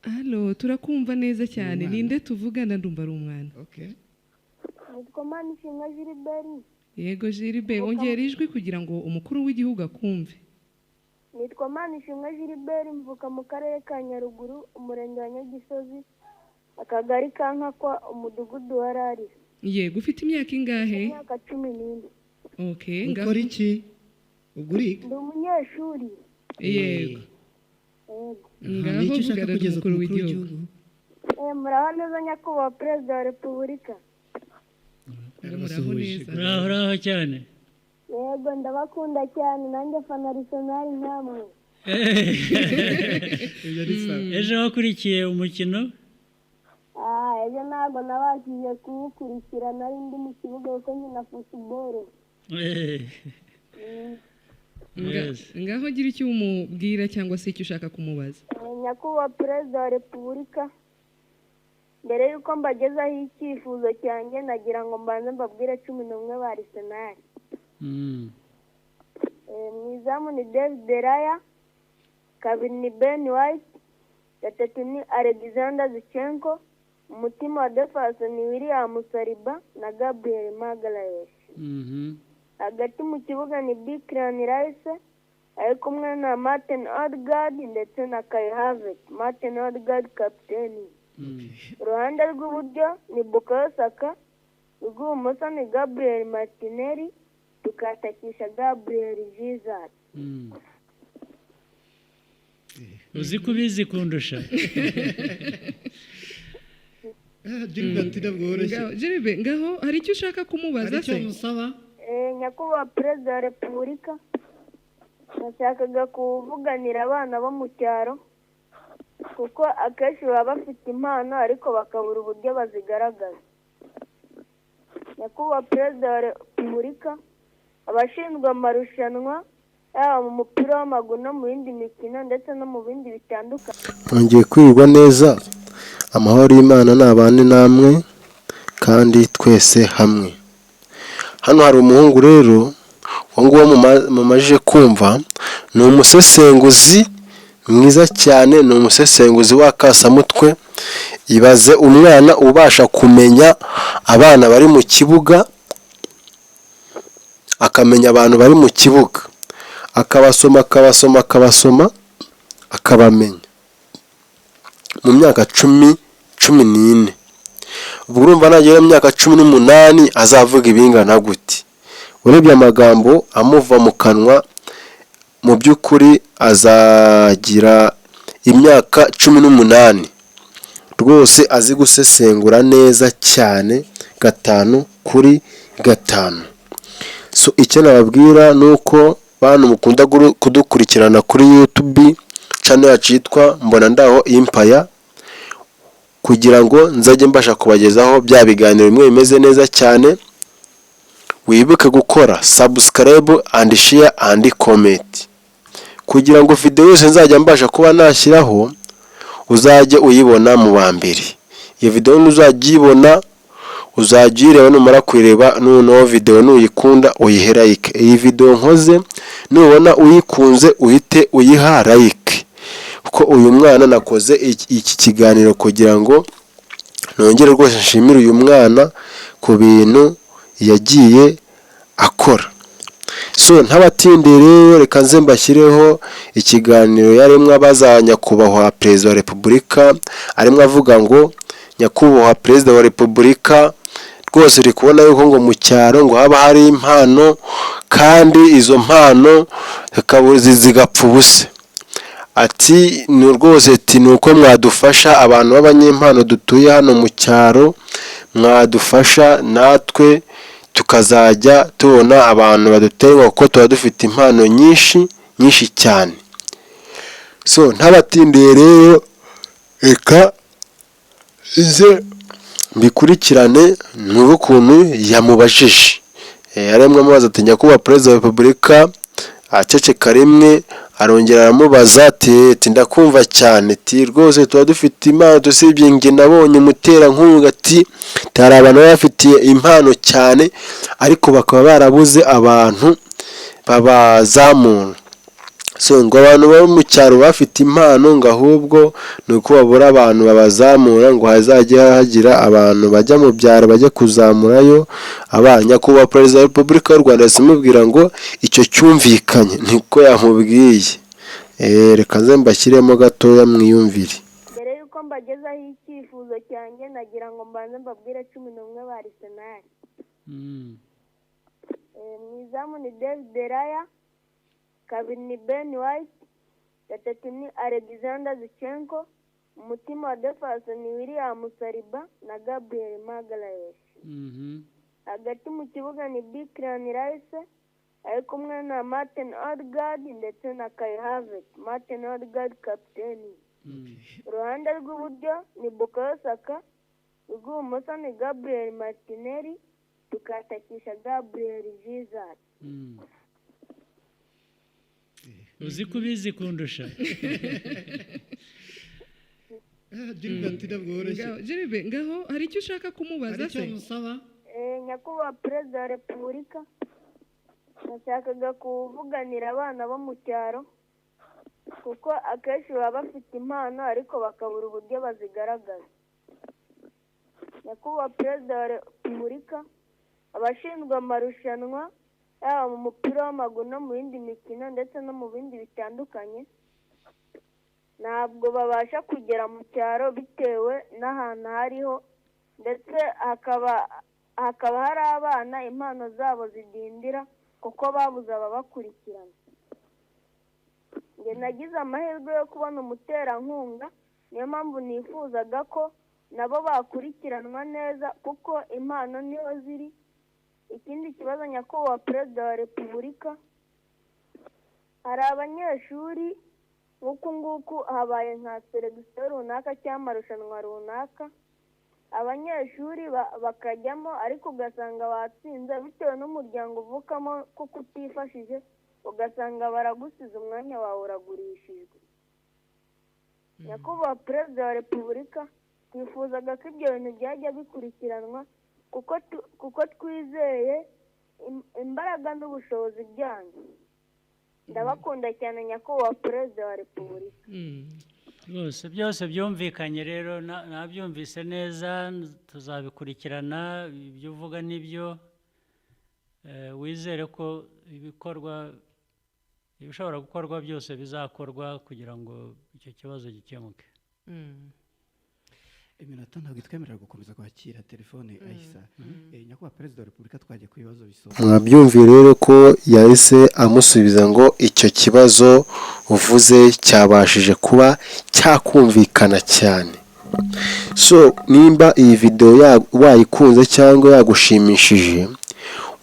Halo, turakumva neza cyane. Ninde tuvugana ndumva ari umwana. Okay. Nitwa Manishimwe Gilbert. Yego Gilbert, ongera ijwi kugira ngo umukuru w'igihugu akumve. Nitwa Manishimwe Gilbert, mvuka mu karere ka Nyaruguru, umurenge wa Nyagisozi, akagari ka Nkakwa, umudugudu wa Rari. Yego, ufite imyaka ingahe? Imyaka 14. Okay, Ukora iki? Uguriga? Ndi umunyeshuri. Yego. Ngaho Nicyo ushaka vugana kugeza ku n'umukuru mukuru w'igihugu. w'igihugu. Muraho neza nyakubahwa Perezida wa Repubulika. Muraho neza. Uraho cyane. Yego, ndabakunda cyane, nanjye fana Arsenal nkamwe. Ibyo ni sawa. Ejo wakurikiye umukino? Ejo ntabwo nabashije kuwukurikira, nari ndi mu kibuga kuko nkina football. Ngaho gira icyo umubwira cyangwa se icyo ushaka kumubaza. Nyakubahwa Perezida wa Repubulika, mbere y'uko mbagezaho icyifuzo cyanjye nagira ngo mbanze mbabwire 11 ba Arsenal. Mu izamu ni David Raya, kabiri ni Ben White, gatatu ni Alexander Zinchenko, umutima wa defense ni William Saliba na Gabriel Magalhaes. Hagati mu kibuga ni Declan Rice ari kumwe na Martin Odegaard ndetse na Kai Havertz. Martin Odegaard kapiteni. Uruhande rw'iburyo ni Bukayo Saka, rw'ibumoso ni Gabriel Martinelli, tukatakisha Gabriel Jesus. Uzi kubizi kundusha. Gilbert ndabworoshye. Gilbert, ngaho hari icyo ushaka kumubaza se? Aricyo musaba? Nyakubahwa Perezida wa Repubulika, nashakaga kuvuganira abana bo mu cyaro kuko akenshi baba bafite impano ariko bakabura uburyo bazigaragaza. Nyakubahwa Perezida wa Repubulika, abashinzwe amarushanwa yaba mu mupira w'amaguru no mu yindi mikino ndetse no mu bindi bitandukanye, mwongeye kwirwa neza. Amahoro y'Imana n'abane namwe kandi twese hamwe. Hano hari umuhungu rero wanguwa mumajije kumva, ni umusesenguzi mwiza cyane, ni umusesenguzi w'akasamutwe. Ibaze umwana ubasha kumenya abana bari mu kibuga, akamenya abantu bari mu kibuga, akabasoma akabamenya mu myaka 14. Ubwo urumva nagera mu myaka 18 azavuga ibingana gute? Urebye amagambo amuva mu kanwa, mu by'ukuri azagira imyaka 18 rwose azi gusesengura neza cyane 5 kuri 5. So icyo nababwira nuko bantu mukunda kudukurikirana kuri YouTube channel yacu yitwa Mbona Ndaho Empire, kugira ngo nzajye mbasha kubagezaho bya biganiro bimwe bimeze neza cyane. Wibuke gukora subscribe and share and comment kugira ngo video yose nzajya mbasha kuba nashyiraho uzajye uyibona mu bambere. Iyo video nuzajyibona uzajyireba, numara kwireba noneho video nuyikunda uyihe like. Iyi video nkoze nubona uyikunze uhite uyiha like, kuko uyu mwana nakoze iki kiganiro kugira ngo nongere rwose nshimire uyu mwana ku bintu yagiye akora. So ntabatinde rero, reka nze mbashyireho ikiganiro yaremwe abaza nyakubahwa Perezida wa Repubulika, arimo avuga ngo nyakubahwa Perezida wa Repubulika, rwose uri kubona yuko ngo mu cyaro ngo haba hari impano kandi izo mpano zigapfa ubusa. Ati ni rwose nuko mwadufasha abantu b'abanyempano dutuye hano mu cyaro, mwadufasha natwe tukazajya tubona abantu badutenga kuko tuba dufite impano nyinshi cyane. So ntabatindiye rero, reka ize bikurikirane n'ubu kuntu yamubajije. Yaremwe amubaza ati nyakubahwa Perezida wa Repubulika, aceceka rimwe arongera aramubaza ati ndakumva cyane, ati rwose tuba dufite impano dusibye nge nabonye mutera nkunga, ati hari abantu bafitiye impano cyane ariko bakaba barabuze abantu babazamura. so ngo abantu bo mu cyaro bafite impano ngo ahubwo ni uko babura abantu babazamura ngo hazajye hagira abantu bajya mu byaro bajya kuzamurayo abana. Nyakubahwa Perezida wa Repubulika y'u Rwanda simubwira ngo icyo cyumvikanye niko yamubwiye. Reka nze mbashyiremo gatoya mwiyumvire. mbere y'uko mbagezaho icyifuzo cyanjye nagira ngo mbanze mbabwire 11 ba Arsenal. Mu izamu ni David Raya, kabiri ni Ben White, gatatu ni Alexander Zinchenko, umutima wa defense ni William Saliba na Gabriel Magalhaes. Hagati mu kibuga ni Declan Rice ari kumwe na Martin Odegaard ndetse na Kai Havertz. Martin Odegaard kapiteni. Uruhande rw'iburyo ni Bukayo Saka, rw'ibumoso ni Gabriel Martinelli, tukatakisha Gabriel Jesus. uzi ko ubizi kundusha. Gilbert ndabworoshye. Jeribe ngaho hari icyo ushaka kumubaza Hari icyo se? musaba? Nyakubahwa Perezida wa Repubulika, nashakaga kuvuganira abana bo mu cyaro kuko akenshi baba bafite impano ariko bakabura uburyo bazigaragaza. Nyakubahwa Perezida wa Repubulika, abashinzwe amarushanwa yaba mu mupira w'amaguru no mu yindi mikino ndetse no mu bindi bitandukanye ntabwo babasha kugera mu cyaro bitewe n'ahantu hariho, ndetse hakaba hari abana impano zabo zidindira kuko babuze ababakurikirana. Njye nagize amahirwe yo kubona umuterankunga, niyo mpamvu nifuzaga ko nabo bakurikiranwa neza kuko impano niho ziri. Ikindi kibazo Nyakubahwa Perezida wa Repubulika, hari abanyeshuri nk'uku nguku habaye nka seregisiyo runaka cyangwa amarushanwa runaka, abanyeshuri bakajyamo ariko ugasanga batsinze bitewe n'umuryango uvukamo kuko utifashije, ugasanga baragusize umwanya wawe uragurishijwe. Nyakubahwa Perezida wa Repubulika, twifuzaga ko ibyo bintu byajya bikurikiranwa kuko twizeye imbaraga n'ubushobozi byanyu. Ndabakunda cyane Nyakubahwa Perezida wa Repubulika. Rwose byose byumvikanye rero, nabyumvise neza, tuzabikurikirana. Ibyo uvuga nibyo, wizere ko ibishobora gukorwa byose bizakorwa kugira ngo icyo kibazo gikemuke. Iminota ntabwo itwemerera gukomeza kwakira telefone Aisa. Nyakubahwa Perezida wa Repubulika, twagiye ku bibazo bisoza. Mwabyumviye rero ko yahise amusubiza ngo icyo kibazo uvuze cyabashije kuba cyakumvikana cyane. So nimba iyi video wayikunze cyangwa yagushimishije,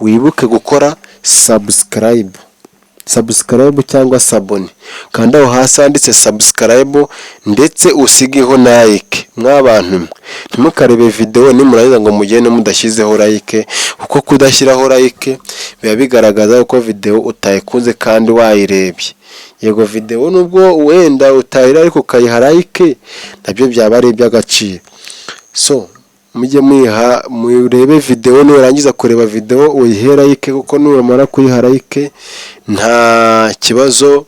wibuke gukora subscribe cyangwa sabone. Kanda aho hasi handitse subscribe ndetse usigeho like. Mwabantu ntimukarebe video nimurangiza ngo mugende mudashyizeho like, kuko kudashyiraho like biba bigaragaza ko video utayikunze kandi wayirebye. Yego video nubwo wenda utayira ariko ukayiha like nabyo byaba ari iby'agaciro. So mujye murebe video, nurangiza kureba video uyihe like, kuko nuramara kuyiha like nta kibazo,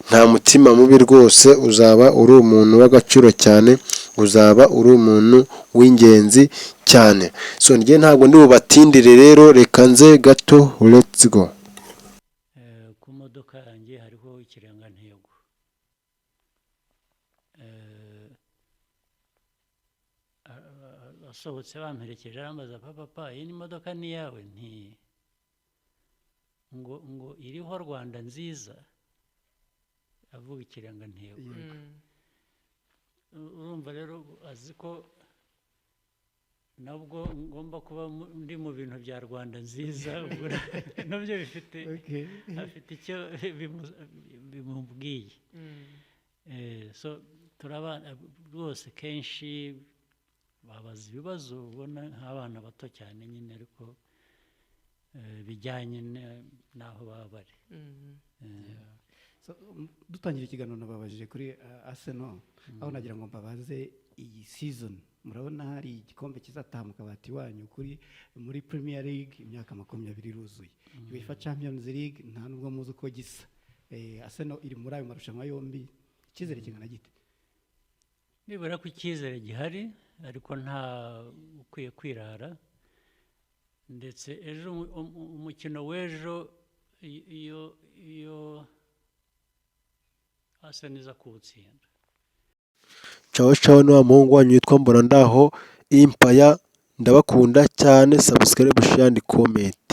nta mutima mubi rwose, uzaba uri umuntu w'agaciro cyane, uzaba uri umuntu w'ingenzi cyane. So njye ntabwo ndi bubatindire rero, reka nze gato, let's go. Ku modoka yanjye hariho ikirangantego. Asohotse bamperekeje arambaza, papa iyi ni imodoka ni yawe? ngo iriho Rwanda nziza, avuga ikirangantego. Urumva rero azi ko nabwo ngomba kuba ndi mu bintu bya Rwanda nziza, nabyo afite icyo bimubwiye. So turabana rwose, kenshi babaza ibibazo ubona nk'abana bato cyane nyine, ariko bijyanye n'aho baba bari. Dutangira ikiganiro nababajije kuri Arsenal, aho nagira ngo mbabaze iyi season murabona hari igikombe kizataha mu kabati wanyu muri Premier League, imyaka 20 iruzuye. UEFA Champions League nta nubwo muzi uko gisa, Arsenal iri muri ayo marushanwa yombi icyizere kingana gite? nibura ko icyizere gihari ariko nta ukwiye kwirara, ndetse ejo umukino w'ejo iyo Arsenal iza kuwutsinda. caho caho ni wa muhungu wanyu witwa Mborandaho Impaya, ndabakunda cyane, subscribe, share and comment.